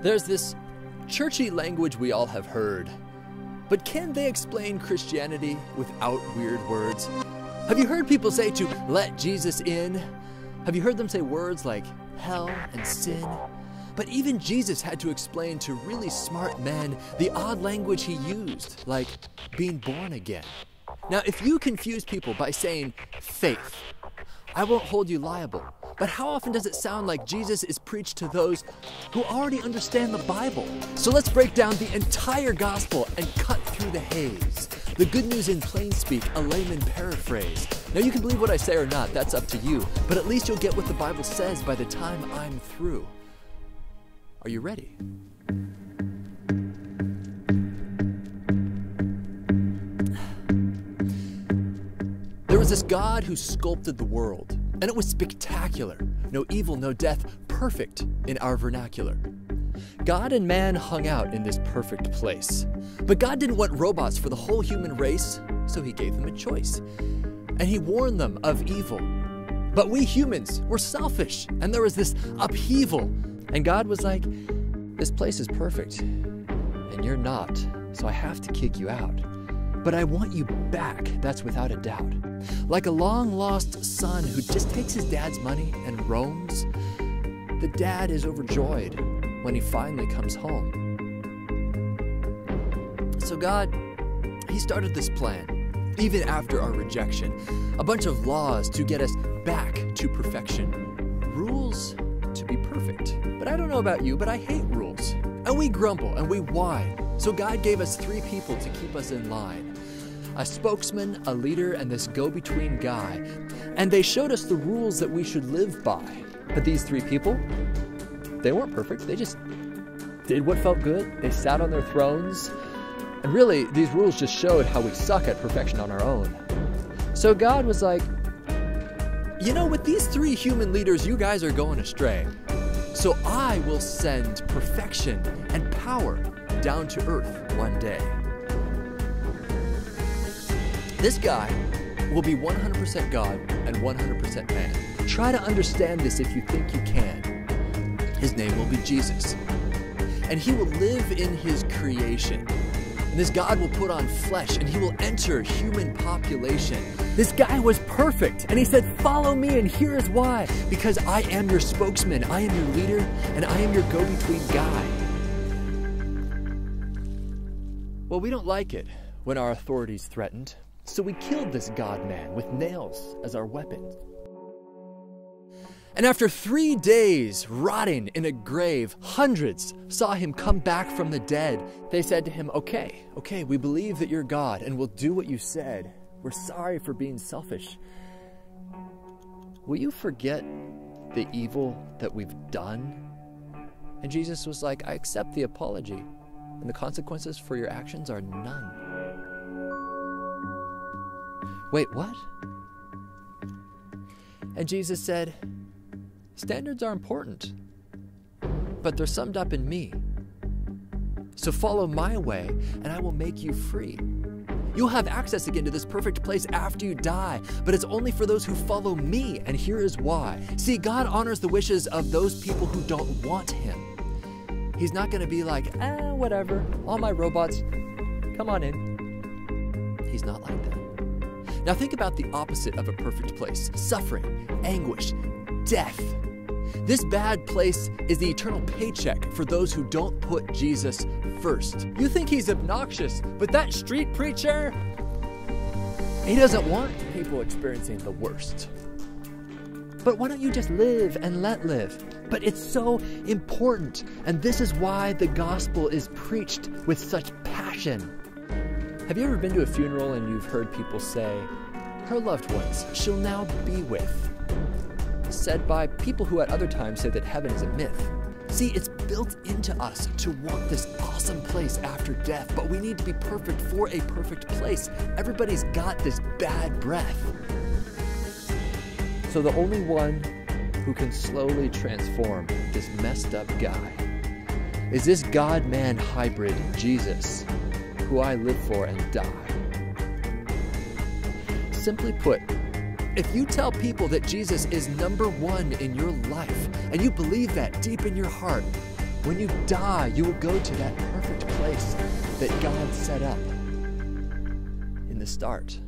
There's this churchy language we all have heard, but can they explain Christianity without weird words? Have you heard people say to let Jesus in? Have you heard them say words like hell and sin? But even Jesus had to explain to really smart men the odd language he used, like being born again. Now, if you confuse people by saying faith, I won't hold you liable. But how often does it sound like Jesus is preached to those who already understand the Bible? So let's break down the entire gospel and cut through the haze. The good news in Plainspeak, a layman paraphrase. Now you can believe what I say or not, that's up to you. But at least you'll get what the Bible says by the time I'm through. Are you ready? There was this God who sculpted the world, and it was spectacular. No evil, no death, perfect in our vernacular. God and man hung out in this perfect place. But God didn't want robots for the whole human race, so he gave them a choice. And he warned them of evil. But we humans were selfish, and there was this upheaval. And God was like, this place is perfect, and you're not, so I have to kick you out. But I want you back, that's without a doubt. Like a long-lost son who just takes his dad's money and roams, the dad is overjoyed when he finally comes home. So God, he started this plan, even after our rejection. A bunch of laws to get us back to perfection. Rules to be perfect. But I don't know about you, but I hate rules. And we grumble and we whine. So God gave us 3 people to keep us in line. A spokesman, a leader, and this go-between guy. And they showed us the rules that we should live by. But these 3 people, they weren't perfect. They just did what felt good. They sat on their thrones. And really, these rules just showed how we suck at perfection on our own. So God was like, you know, with these 3 human leaders, you guys are going astray. So I will send perfection and power down to earth one day. This guy will be 100% God and 100% man. Try to understand this if you think you can. His name will be Jesus. And he will live in his creation. And this God will put on flesh and he will enter human population. This guy was perfect. And he said, follow me, and here is why. Because I am your spokesman, I am your leader, and I am your go-between guy. Well, we don't like it when our authority's threatened. So we killed this God-man with nails as our weapons. And after 3 days rotting in a grave, hundreds saw him come back from the dead. They said to him, okay, we believe that you're God and we'll do what you said. We're sorry for being selfish. Will you forget the evil that we've done? And Jesus was like, I accept the apology, and the consequences for your actions are none. Wait, what? And Jesus said, standards are important, but they're summed up in me. So follow my way, and I will make you free. You'll have access again to this perfect place after you die, but it's only for those who follow me, and here is why. See, God honors the wishes of those people who don't want him. He's not going to be like, whatever, all my robots, come on in. He's not like that. Now think about the opposite of a perfect place. Suffering, anguish, death. This bad place is the eternal paycheck for those who don't put Jesus first. You think he's obnoxious, but that street preacher, he doesn't want people experiencing the worst. But why don't you just live and let live? But it's so important, and this is why the gospel is preached with such passion. Have you ever been to a funeral and you've heard people say, her loved ones she'll now be with? Said by people who at other times say that heaven is a myth. See, it's built into us to want this awesome place after death, but we need to be perfect for a perfect place. Everybody's got this bad breath. So the only one who can slowly transform this messed up guy is this God-man hybrid, Jesus, who I live for and die. Simply put, if you tell people that Jesus is #1 in your life, and you believe that deep in your heart, When you die, you will go to that perfect place that God set up in the start.